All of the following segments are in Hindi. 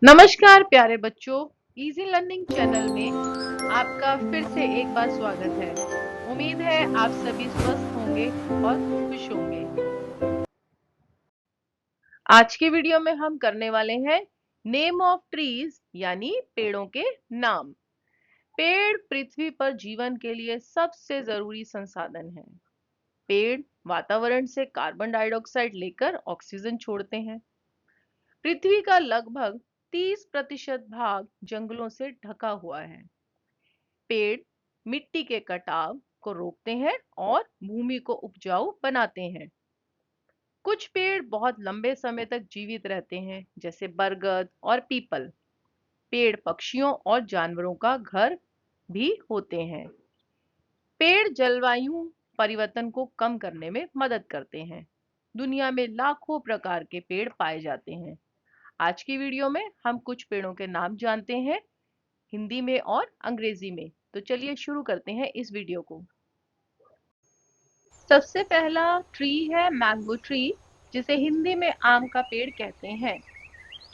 नमस्कार प्यारे बच्चों, इजी लर्निंग चैनल में आपका फिर से एक बार स्वागत है। उम्मीद है आप सभी स्वस्थ होंगे और खुश होंगे। आज की वीडियो में हम करने वाले हैं नेम ऑफ ट्रीज यानी पेड़ों के नाम। पेड़ पृथ्वी पर जीवन के लिए सबसे जरूरी संसाधन है। पेड़ वातावरण से कार्बन डाइऑक्साइड लेकर ऑक्सीजन छोड़ते हैं। पृथ्वी का लगभग 30% भाग जंगलों से ढका हुआ है। पेड़ मिट्टी के कटाव को रोकते हैं और भूमि को उपजाऊ बनाते हैं। कुछ पेड़ बहुत लंबे समय तक जीवित रहते हैं, जैसे बरगद और पीपल। पेड़ पक्षियों और जानवरों का घर भी होते हैं। पेड़ जलवायु परिवर्तन को कम करने में मदद करते हैं। दुनिया में लाखों प्रकार के पेड़ पाए जाते हैं। आज की वीडियो में हम कुछ पेड़ों के नाम जानते हैं, हिंदी में और अंग्रेजी में। तो चलिए शुरू करते हैं इस वीडियो को। सबसे पहला ट्री है मैंगो ट्री, जिसे हिंदी में आम का पेड़ कहते हैं।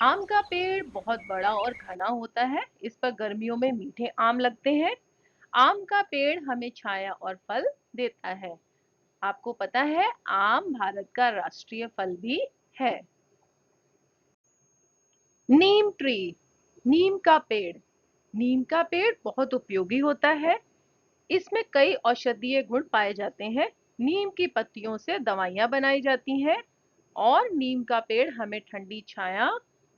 आम का पेड़ बहुत बड़ा और घना होता है। इस पर गर्मियों में मीठे आम लगते हैं। आम का पेड़ हमें छाया और फल देता है। आपको पता है आम भारत का राष्ट्रीय फल भी है। नीम ट्री, नीम का पेड़। नीम का पेड़ बहुत उपयोगी होता है। इसमें कई औषधीय गुण पाए जाते हैं। नीम की पत्तियों से दवाइयां बनाई जाती हैं और नीम का पेड़ हमें ठंडी छाया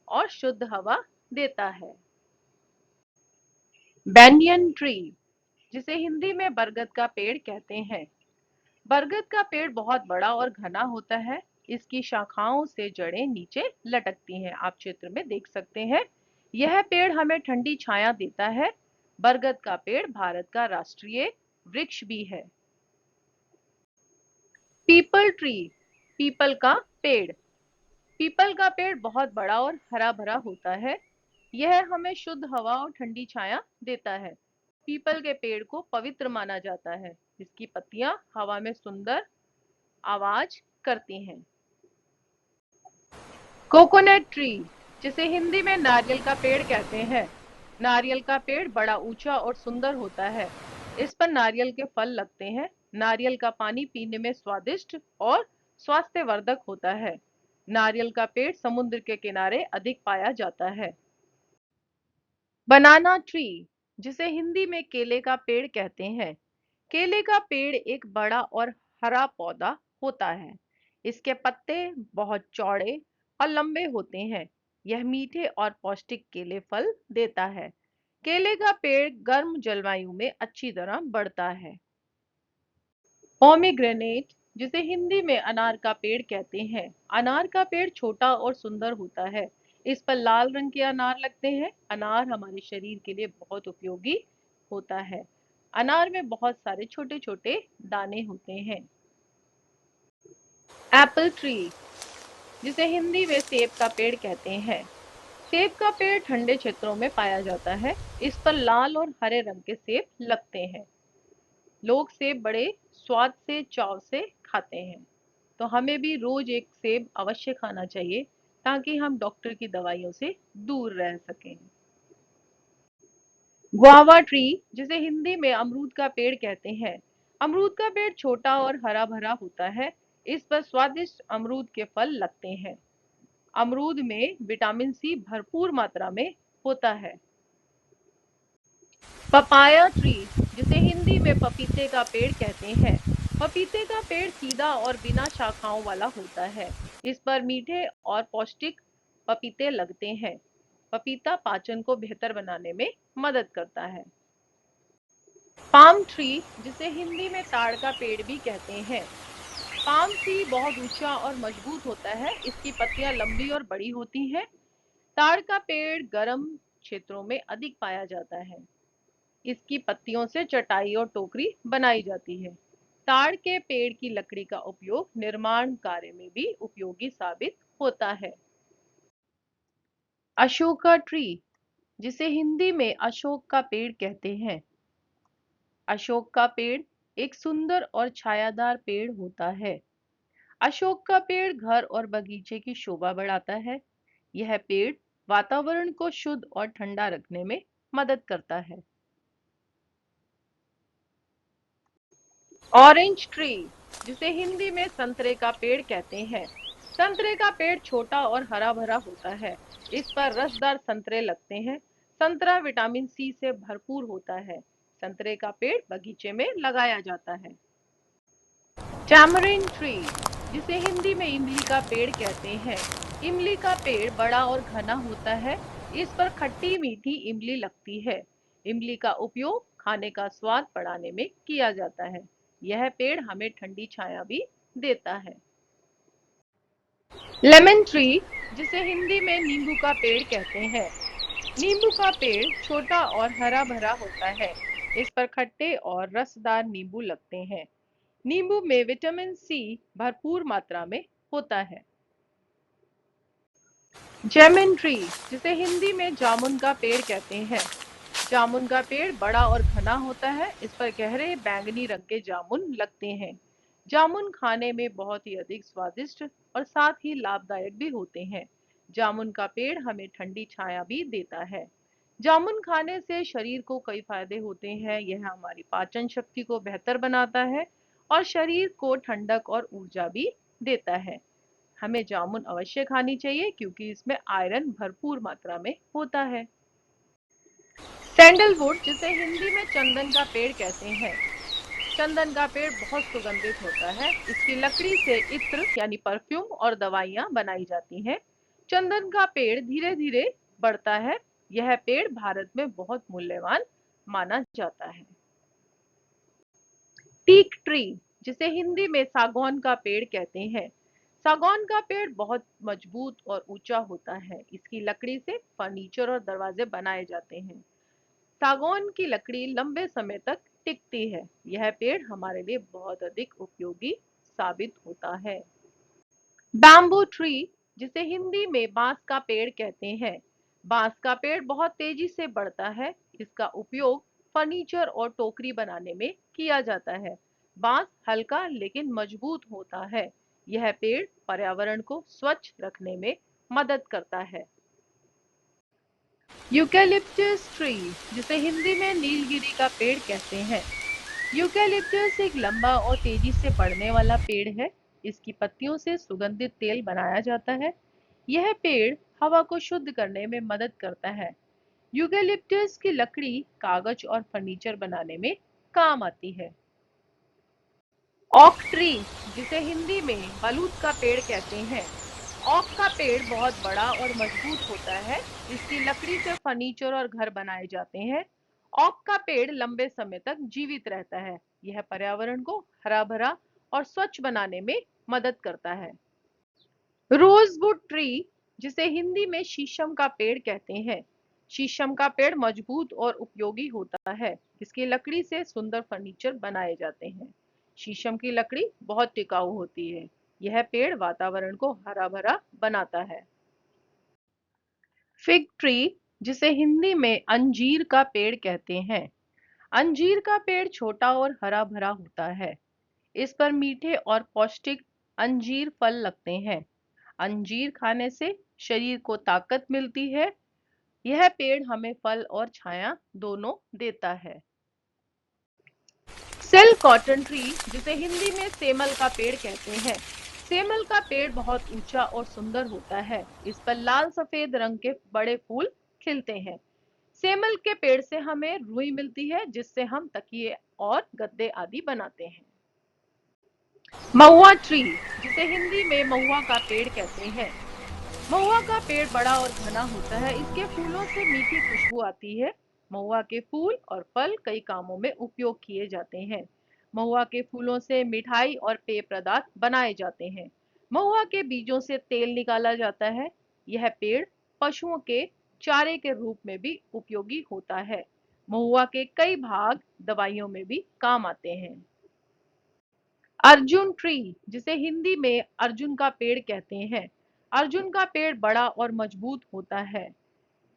और शुद्ध हवा देता है। बैंयन ट्री, जिसे हिंदी में बरगद का पेड़ कहते हैं। बरगद का पेड़ बहुत बड़ा और घना होता है। इसकी शाखाओं से जड़ें नीचे लटकती हैं। आप चित्र में देख सकते हैं। यह पेड़ हमें ठंडी छाया देता है। बरगद का पेड़ भारत का राष्ट्रीय वृक्ष भी है। पीपल ट्री, पीपल का पेड़। पीपल का पेड़ बहुत बड़ा और हरा भरा होता है। यह हमें शुद्ध हवा और ठंडी छाया देता है। पीपल के पेड़ को पवित्र माना जाता है। इसकी पत्तियां हवा में सुंदर आवाज करती हैं। कोकोनट ट्री, जिसे हिंदी में नारियल का पेड़ कहते हैं। नारियल का पेड़ बड़ा ऊंचा और सुंदर होता है। इस पर नारियल के फल लगते हैं। नारियल का पानी पीने में स्वादिष्ट और स्वास्थ्यवर्धक होता है। नारियल का पेड़ समुद्र के किनारे अधिक पाया जाता है। बनाना ट्री, जिसे हिंदी में केले का पेड़ कहते हैं। केले का पेड़ एक बड़ा और हरा पौधा होता है। इसके पत्ते बहुत चौड़े और लंबे होते हैं। यह मीठे और पौष्टिक केले फल देता है। केले का पेड़ गर्म जलवायु में अच्छी तरह बढ़ता है। पोमीग्रेनेट, जिसे हिंदी में अनार का पेड़ कहते हैं। अनार का पेड़ छोटा और सुंदर होता है। इस पर लाल रंग के अनार लगते हैं। अनार हमारे शरीर के लिए बहुत उपयोगी होता है। अनार में बहुत सारे छोटे छोटे दाने होते हैं। एप्पल ट्री, जिसे हिंदी में सेब का पेड़ कहते हैं। सेब का पेड़ ठंडे क्षेत्रों में पाया जाता है। इस पर लाल और हरे रंग के सेब लगते हैं। लोग सेब बड़े स्वाद से चाव से खाते हैं। तो हमें भी रोज एक सेब अवश्य खाना चाहिए, ताकि हम डॉक्टर की दवाइयों से दूर रह सकें। गुआवा ट्री, जिसे हिंदी में अमरूद का पेड़ कहते हैं। अमरूद का पेड़ छोटा और हरा भरा होता है। इस पर स्वादिष्ट अमरूद के फल लगते हैं। अमरूद में विटामिन सी भरपूर मात्रा में होता है। पपाया ट्री, जिसे हिंदी में पपीते का पेड़ कहते हैं। पपीते का पेड़ सीधा और बिना शाखाओं वाला होता है। इस पर मीठे और पौष्टिक पपीते लगते हैं। पपीता पाचन को बेहतर बनाने में मदद करता है। पाम ट्री, जिसे हिंदी में ताड़ का पेड़ भी कहते हैं। पाम ट्री बहुत ऊंचा और मजबूत होता है। इसकी पत्तियां लंबी और बड़ी होती हैं। ताड़ का पेड़ गर्म क्षेत्रों में अधिक पाया जाता है। इसकी पत्तियों से चटाई और टोकरी बनाई जाती है। ताड़ के पेड़ की लकड़ी का उपयोग निर्माण कार्य में भी उपयोगी साबित होता है। अशोका ट्री, जिसे हिंदी में अशोक का पेड़ कहते हैं। अशोक का पेड़ एक सुंदर और छायादार पेड़ होता है। अशोक का पेड़ घर और बगीचे की शोभा बढ़ाता है। यह पेड़ वातावरण को शुद्ध और ठंडा रखने में मदद करता है। ऑरेंज ट्री, जिसे हिंदी में संतरे का पेड़ कहते हैं। संतरे का पेड़ छोटा और हरा भरा होता है। इस पर रसदार संतरे लगते हैं। संतरा विटामिन सी से भरपूर होता है। संतरे का पेड़ बगीचे में लगाया जाता है। टैमरिन ट्री, जिसे हिंदी में इमली का पेड़ कहते हैं। इमली का पेड़ बड़ा और घना होता है। इस पर खट्टी मीठी इमली लगती है। इमली का उपयोग खाने का स्वाद बढ़ाने में किया जाता है। यह पेड़ हमें ठंडी छाया भी देता है। लेमन ट्री, जिसे हिंदी में नींबू का पेड़ कहते हैं। नींबू का पेड़ छोटा और हरा भरा होता है। इस पर खट्टे और रसदार नींबू लगते हैं। नींबू में विटामिन सी भरपूर मात्रा में होता है। जैमिन ट्री, जिसे हिंदी में जामुन का पेड़ कहते हैं। जामुन का पेड़ बड़ा और घना होता है। इस पर गहरे बैंगनी रंग के जामुन लगते हैं। जामुन खाने में बहुत ही अधिक स्वादिष्ट और साथ ही लाभदायक भी होते हैं। जामुन का पेड़ हमें ठंडी छाया भी देता है। जामुन खाने से शरीर को कई फायदे होते हैं। यह हमारी पाचन शक्ति को बेहतर बनाता है और शरीर को ठंडक और ऊर्जा भी देता है। हमें जामुन अवश्य खानी चाहिए क्योंकि इसमें आयरन भरपूर मात्रा में होता है। सैंडलवुड, जिसे हिंदी में चंदन का पेड़ कहते हैं। चंदन का पेड़ बहुत सुगंधित होता है। इसकी लकड़ी से इत्र यानी परफ्यूम और दवाइयां बनाई जाती हैं। चंदन का पेड़ धीरे धीरे बढ़ता है। यह पेड़ भारत में बहुत मूल्यवान माना जाता है। टीक ट्री, जिसे हिंदी में सागौन का पेड़ कहते हैं। सागौन का पेड़ बहुत मजबूत और ऊंचा होता है। इसकी लकड़ी से फर्नीचर और दरवाजे बनाए जाते हैं। सागौन की लकड़ी लंबे समय तक टिकती है। यह पेड़ हमारे लिए बहुत अधिक उपयोगी साबित होता है। बैम्बू ट्री, जिसे हिंदी में बांस का पेड़ कहते हैं। बांस का पेड़ बहुत तेजी से बढ़ता है। इसका उपयोग फर्नीचर और टोकरी बनाने में किया जाता है। बांस हल्का लेकिन मजबूत होता है। यह पेड़ पर्यावरण को स्वच्छ रखने में मदद करता है। यूकेलिप्टस ट्री, जिसे हिंदी में नीलगिरी का पेड़ कहते हैं। यूकेलिप्टस एक लंबा और तेजी से बढ़ने वाला पेड़ है। इसकी पत्तियों से सुगंधित तेल बनाया जाता है। यह पेड़ हवा को शुद्ध करने में मदद करता है। यूकेलिप्टस की लकड़ी कागज और फर्नीचर बनाने में काम आती है। ओक ट्री, जिसे हिंदी में बलूत का पेड़ कहते हैं। ओक का पेड़ बहुत बड़ा और मजबूत होता है। इसकी लकड़ी से फर्नीचर और घर बनाए जाते हैं। ओक का पेड़ लंबे समय तक जीवित रहता है। यह पर्यावरण को हरा भरा और स्वच्छ बनाने में मदद करता है। रोजवुड ट्री, जिसे हिंदी में शीशम का पेड़ कहते हैं। शीशम का पेड़ मजबूत और उपयोगी होता है। इसकी लकड़ी से सुंदर फर्नीचर बनाए जाते हैं। शीशम की लकड़ी बहुत टिकाऊ होती है। यह पेड़ वातावरण को हरा भरा बनाता है। फिग ट्री, जिसे हिंदी में अंजीर का पेड़ कहते हैं। अंजीर का पेड़ छोटा और हरा भरा होता है। इस पर मीठे और पौष्टिक अंजीर फल लगते हैं। अंजीर खाने से शरीर को ताकत मिलती है। यह पेड़ हमें फल और छाया दोनों देता है। सिल्क कॉटन ट्री, जिसे हिंदी में सेमल का पेड़ कहते हैं। सेमल का पेड़ बहुत ऊंचा और सुंदर होता है। इस पर लाल सफेद रंग के बड़े फूल खिलते हैं। सेमल के पेड़ से हमें रुई मिलती है जिससे हम तकिए और गद्दे आदि बनाते हैं। महुआ ट्री, जिसे हिंदी में महुआ का पेड़ कहते हैं। महुआ का पेड़ बड़ा और घना होता है। इसके फूलों से मीठी खुशबू आती है। महुआ के फूल और फल कई कामों में उपयोग किए जाते हैं। महुआ के फूलों से मिठाई और पेय पदार्थ बनाए जाते हैं। महुआ के बीजों से तेल निकाला जाता है। यह पेड़ पशुओं के चारे के रूप में भी उपयोगी होता है। महुआ के कई भाग दवाइयों में भी काम आते हैं। अर्जुन ट्री, जिसे हिंदी में अर्जुन का पेड़ कहते हैं। अर्जुन का पेड़ बड़ा और मजबूत होता है।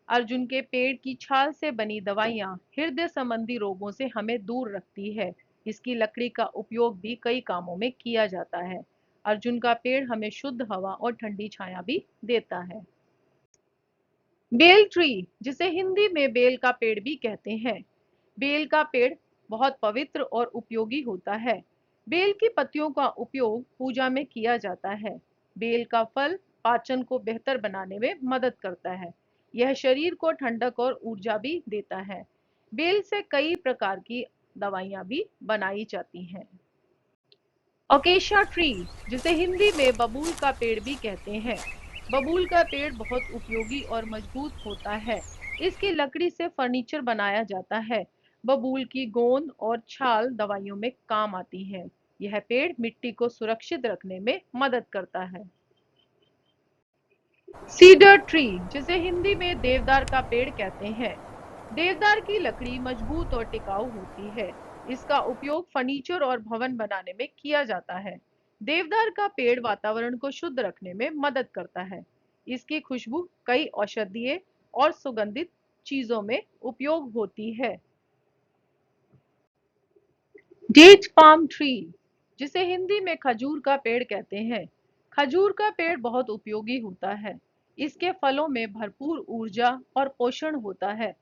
अर्जुन के पेड़ की छाल से बनी दवाइयां हृदय संबंधी रोगों से हमें दूर रखती है। इसकी लकड़ी का उपयोग भी कई कामों में किया जाता है। अर्जुन का पेड़ हमें शुद्ध हवा और ठंडी छाया भी देता है। बेल ट्री, जिसे हिंदी में बेल का पेड़ भी कहते हैं। बेल का पेड़ बहुत पवित्र और उपयोगी होता है। बेल की पत्तियों का उपयोग पूजा में किया जाता है। बेल का फल पाचन को बेहतर बनाने में मदद करता है। यह शरीर को ठंडक और ऊर्जा भी देता है। बेल से कई प्रकार की दवाइयां भी बनाई जाती हैं। ओकेशिया ट्री, जिसे हिंदी में बबूल का पेड़ भी कहते हैं। बबूल का पेड़ बहुत उपयोगी और मजबूत होता है। इसकी लकड़ी से फर्नीचर बनाया जाता है। बबूल की गोंद और छाल दवाइयों में काम आती है। यह पेड़ मिट्टी को सुरक्षित रखने में मदद करता है। सीडर ट्री, जिसे हिंदी में देवदार का पेड़ कहते हैं। देवदार की लकड़ी मजबूत और टिकाऊ होती है। इसका उपयोग फर्नीचर और भवन बनाने में किया जाता है। देवदार का पेड़ वातावरण को शुद्ध रखने में मदद करता है। इसकी खुशबू कई औषधीय और सुगंधित चीजों में उपयोग होती है। डेट पाम ट्री, जिसे हिंदी में खजूर का पेड़ कहते हैं। खजूर का पेड़ बहुत उपयोगी होता है। इसके फलों में भरपूर ऊर्जा और पोषण होता है।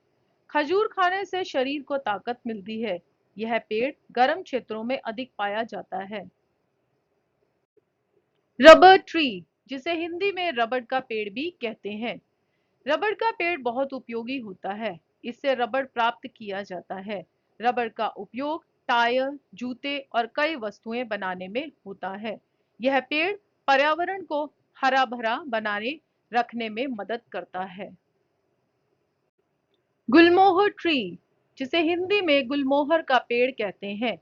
खजूर खाने से शरीर को ताकत मिलती है। यह पेड़ गर्म क्षेत्रों में अधिक पाया जाता है। रबर ट्री, जिसे हिंदी में रबड़ का पेड़ भी कहते हैं। रबड़ का पेड़ बहुत उपयोगी होता है। इससे रबड़ प्राप्त किया जाता है। रबड़ का उपयोग टायर, जूते और कई वस्तुएं बनाने में होता है। यह पेड़ पर्यावरण को हरा भरा बनाने रखने में मदद करता है। गुलमोहर ट्री, जिसे हिंदी में गुलमोहर का पेड़ कहते हैं।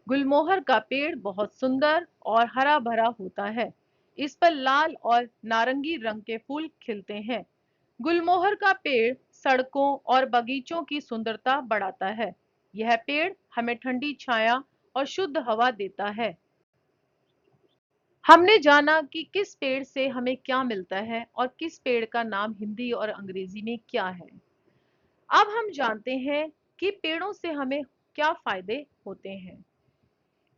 गुलमोहर का पेड़ बहुत सुंदर और हरा भरा होता है। इस पर लाल और नारंगी रंग के फूल खिलते हैं। गुलमोहर का पेड़ सड़कों और बगीचों की सुंदरता बढ़ाता है। यह पेड़ हमें ठंडी छाया और शुद्ध हवा देता है। हमने जाना कि किस पेड़ से हमें क्या मिलता है और किस पेड़ का नाम हिंदी और अंग्रेजी में क्या है। अब हम जानते हैं कि पेड़ों से हमें क्या फायदे होते हैं।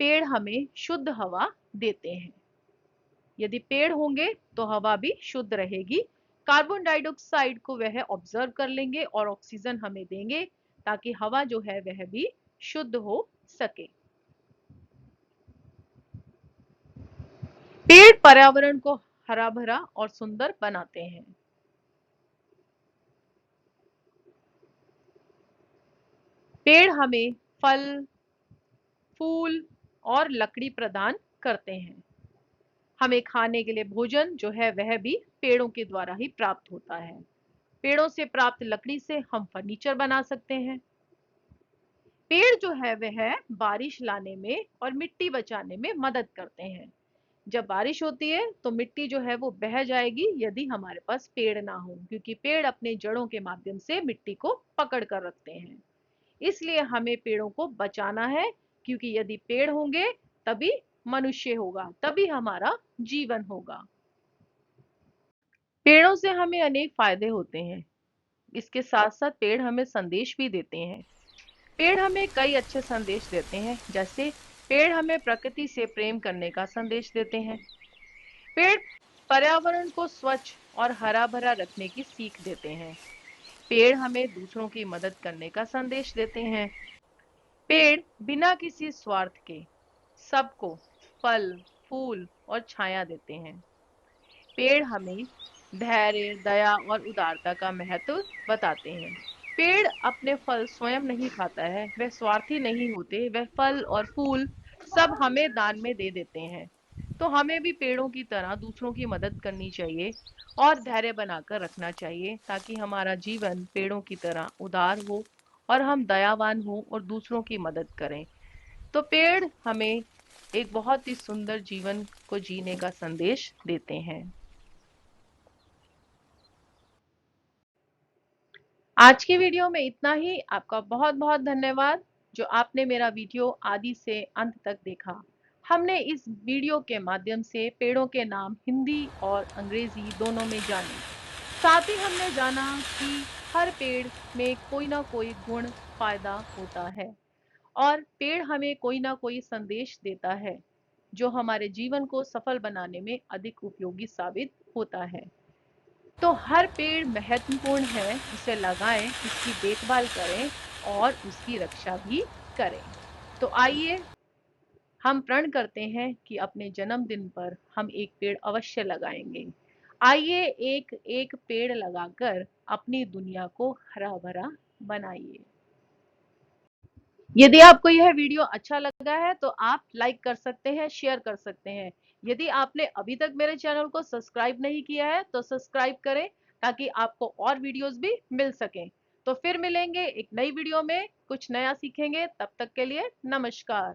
पेड़ हमें शुद्ध हवा देते हैं। यदि पेड़ होंगे तो हवा भी शुद्ध रहेगी। कार्बन डाइऑक्साइड को वह ऑब्जर्व कर लेंगे और ऑक्सीजन हमें देंगे, ताकि हवा जो है वह भी शुद्ध हो सके। पेड़ पर्यावरण को हरा भरा और सुंदर बनाते हैं। पेड़ हमें फल, फूल और लकड़ी प्रदान करते हैं। हमें खाने के लिए भोजन जो है वह भी पेड़ों के द्वारा ही प्राप्त होता है। पेड़ों से प्राप्त लकड़ी से हम फर्नीचर बना सकते हैं। पेड़ जो है वह बारिश लाने में और मिट्टी बचाने में मदद करते हैं। जब बारिश होती है तो मिट्टी जो है वो बह जाएगी यदि हमारे पास पेड़ ना हो, क्योंकि पेड़ अपने जड़ों के माध्यम से मिट्टी को पकड़ कर रखते हैं। इसलिए हमें पेड़ों को बचाना है, क्योंकि यदि पेड़ होंगे तभी मनुष्य होगा, तभी हमारा जीवन होगा। पेड़ों से हमें अनेक फायदे होते हैं। इसके साथ साथ पेड़ हमें संदेश भी देते हैं। पेड़ हमें कई अच्छे संदेश देते हैं, जैसे पेड़ हमें प्रकृति से प्रेम करने का संदेश देते हैं। पेड़ पर्यावरण को स्वच्छ और हरा भरा रखने की सीख देते हैं। पेड़ हमें दूसरों की मदद करने का संदेश देते हैं। पेड़ बिना किसी स्वार्थ के सबको फल, फूल और छाया देते हैं। पेड़ हमें धैर्य, दया और उदारता का महत्व बताते हैं। पेड़ अपने फल स्वयं नहीं खाता है, वह स्वार्थी नहीं होते, वह फल और फूल सब हमें दान में दे देते हैं। तो हमें भी पेड़ों की तरह दूसरों की मदद करनी चाहिए और धैर्य बनाकर रखना चाहिए, ताकि हमारा जीवन पेड़ों की तरह उदार हो और हम दयावान हो और दूसरों की मदद करें। तो पेड़ हमें एक बहुत ही सुंदर जीवन को जीने का संदेश देते हैं। आज की वीडियो में इतना ही। आपका बहुत बहुत धन्यवाद जो आपने मेरा वीडियो आदि से अंत तक देखा। हमने इस वीडियो के माध्यम से पेड़ों के नाम हिंदी और अंग्रेजी दोनों में जाने। साथ ही हमने जाना कि हर पेड़ में कोई ना कोई गुण, फायदा होता है और पेड़ हमें कोई ना कोई संदेश देता है जो हमारे जीवन को सफल बनाने में अधिक उपयोगी साबित होता है। तो हर पेड़ महत्वपूर्ण है, उसे लगाएं, उसकी देखभाल करें और उसकी रक्षा भी करें। तो आइए हम प्रण करते हैं कि अपने जन्मदिन पर हम एक पेड़ अवश्य लगाएंगे। आइए एक एक पेड़ लगाकर अपनी दुनिया को हरा भरा बनाइए। यदि आपको यह वीडियो अच्छा लगा है तो आप लाइक कर सकते हैं, शेयर कर सकते हैं। यदि आपने अभी तक मेरे चैनल को सब्सक्राइब नहीं किया है तो सब्सक्राइब करें ताकि आपको और वीडियोस भी मिल सकें। तो फिर मिलेंगे एक नई वीडियो में, कुछ नया सीखेंगे। तब तक के लिए नमस्कार।